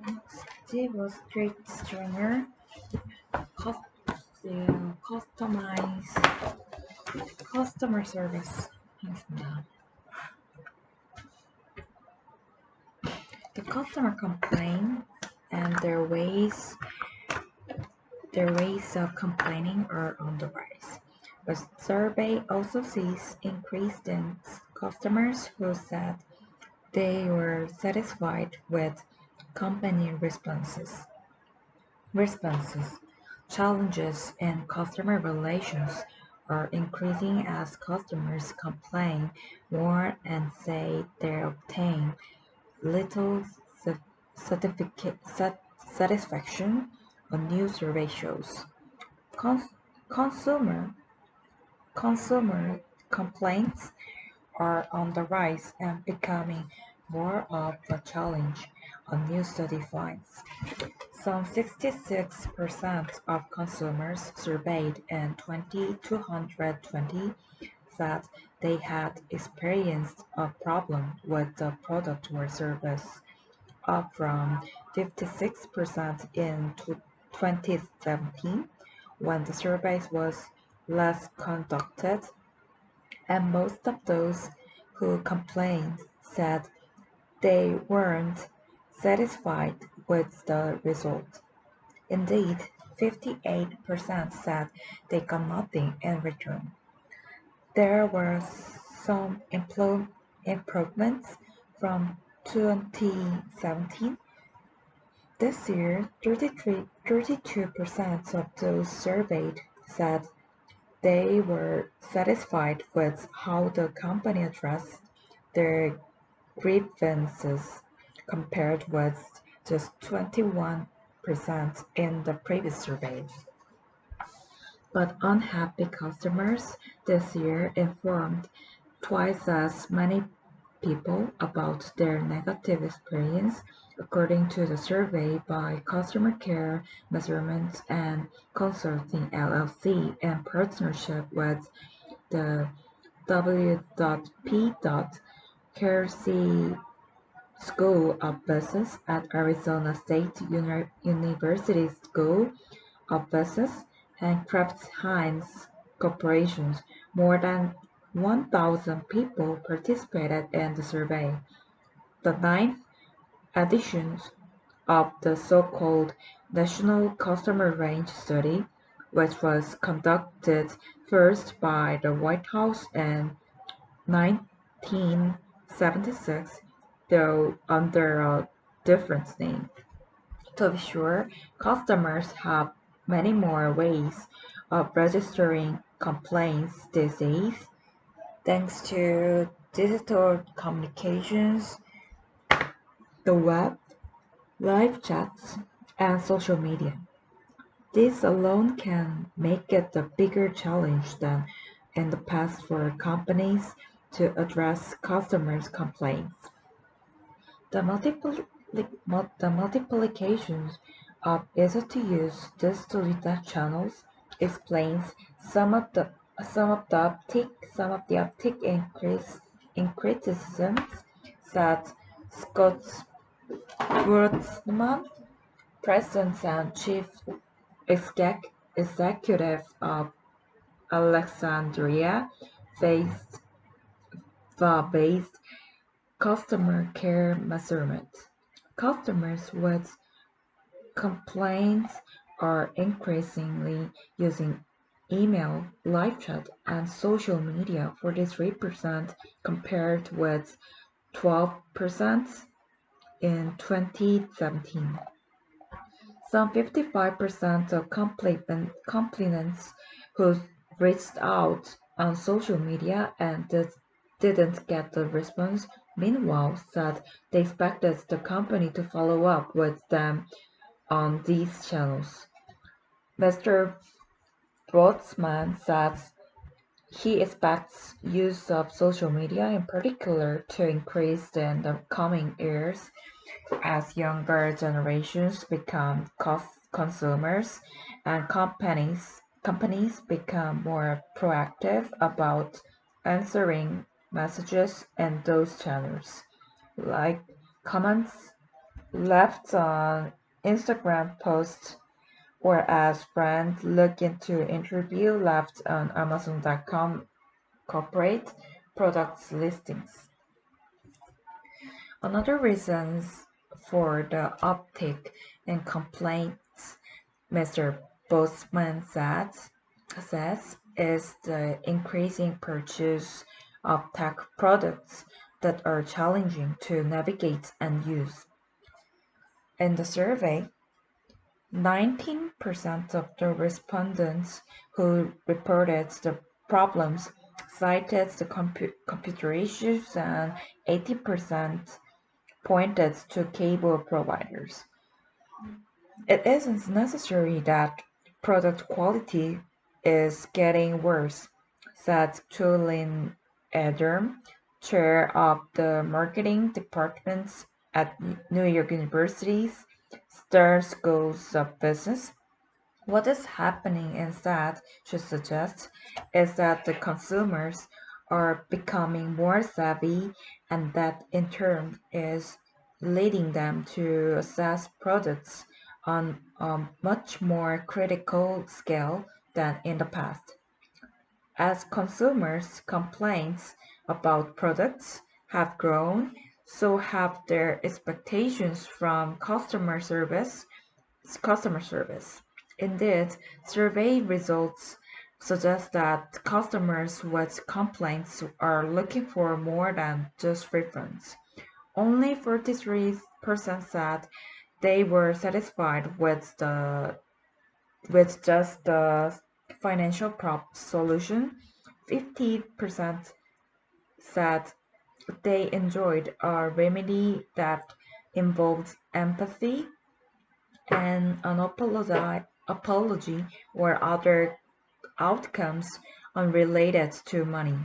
The 월스트리트 저널 커스터마이즈 customer service 하겠습니다. The customer complaint and their ways of complaining are on the rise. The survey also sees increased in customers who said they were satisfied with company responses. Challenges in customer relations are increasing as customers complain more and say they obtain little satisfaction, a new survey shows. Cons- consumer consumer complaints are on the rise and becoming more of a challenge, a new study finds. Some 66% of consumers surveyed in 2020 said they had experienced a problem with the product or service, up from 56% in 2017 when the survey was last conducted, and most of those who complained said they weren't satisfied with the result. Indeed, 58% said they got nothing in return. There were some improvements from 2017. This year, 32% of those surveyed said they were satisfied with how the company addressed their grievances, compared with just 21% in the previous survey. But unhappy customers this year informed twice as many people about their negative experience, according to the survey by Customer Care Measurement and Consulting LLC in partnership with the W.P. Kersey School of Business at Arizona State University School of Business and Kraft Heinz Corporations. More than 1,000 people participated in the survey. The ninth edition of the so-called National Customer Range Study, which was conducted first by the White House in 1976, though under a different name. To be sure, customers have many more ways of registering complaints these days, thanks to digital communications, the web, live chats, and social media. This alone can make it a bigger challenge than in the past for companies to address customers' complaints. The multiplications of easy-to-use digital channels explains some of the uptick in criticisms, said Scott Wurzman, President and Chief Executive of Alexandria-based customer care measurement. Customers with complaints are increasingly using email, live chat, and social media, 43% compared with 12% in 2017. Some 55% of complainants who reached out on social media and didn't get the response, meanwhile, said they expected the company to follow up with them on these channels. Mr. Broadsman said he expects use of social media in particular to increase in the coming years as younger generations become consumers and companies become more proactive about answering messages in those channels, like comments left on Instagram posts or as friends look into interview left on Amazon.com corporate products listings. Another reasons for the uptick in complaints, Mr. Bossman says, is the increasing purchase of tech products that are challenging to navigate and use. In the survey, 19% of the respondents who reported the problems cited the computer issues and 80% pointed to cable providers. It isn't necessary that product quality is getting worse, said Tulin Ederm, chair of the marketing departments at New York University's Stern Schools of Business. What is happening instead, she suggests, is that the consumers are becoming more savvy and that in turn is leading them to assess products on a much more critical scale than in the past. As consumers' complaints about products have grown, so have their expectations from customer service. Indeed, survey results suggest that customers with complaints are looking for more than just refunds. Only 43% said they were satisfied with just the financial solution. 50% said they enjoyed a remedy that involved empathy and an apology or other outcomes unrelated to money,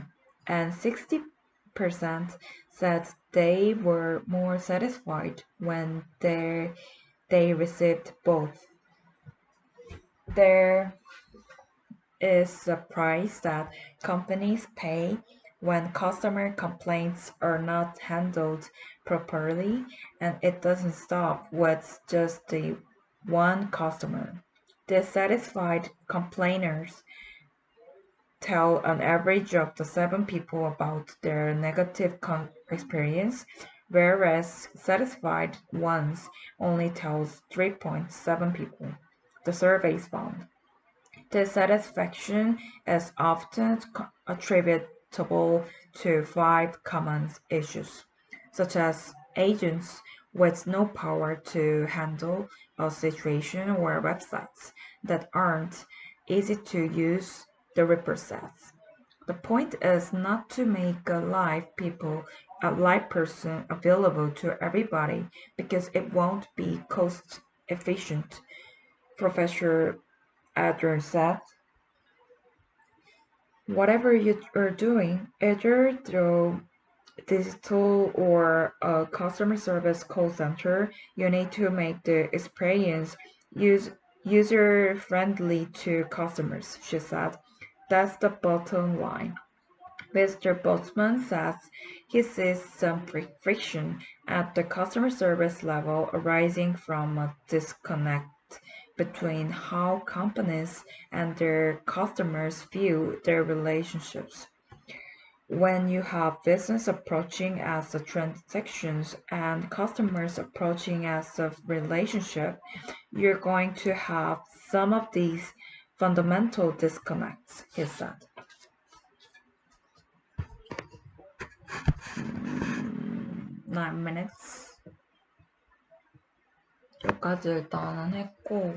and 60% said they were more satisfied when they received both. There is a price that companies pay when customer complaints are not handled properly, and it doesn't stop with just the one customer. Dissatisfied complainers tell an average of the 7 people about their negative experience, whereas satisfied ones only tells 3.7 people. The surveys found. Dissatisfaction is often attributable to 5 common issues, such as agents with no power to handle a situation or websites that aren't easy to use, the report says. The point is not to make a live person available to everybody because it won't be cost efficient, Professor Adler said. Whatever you are doing, either through digital or a customer service call center, you need to make the experience user friendly to customers, she said. That's the bottom line. Mr. Botsman says he sees some friction at the customer service level arising from a disconnect between how companies and their customers view their relationships. When you have business approaching as a transactions and customers approaching as a relationship, you're going to have some of these fundamental disconnects, he said. 9 minutes. 여기까지 일단은 했고,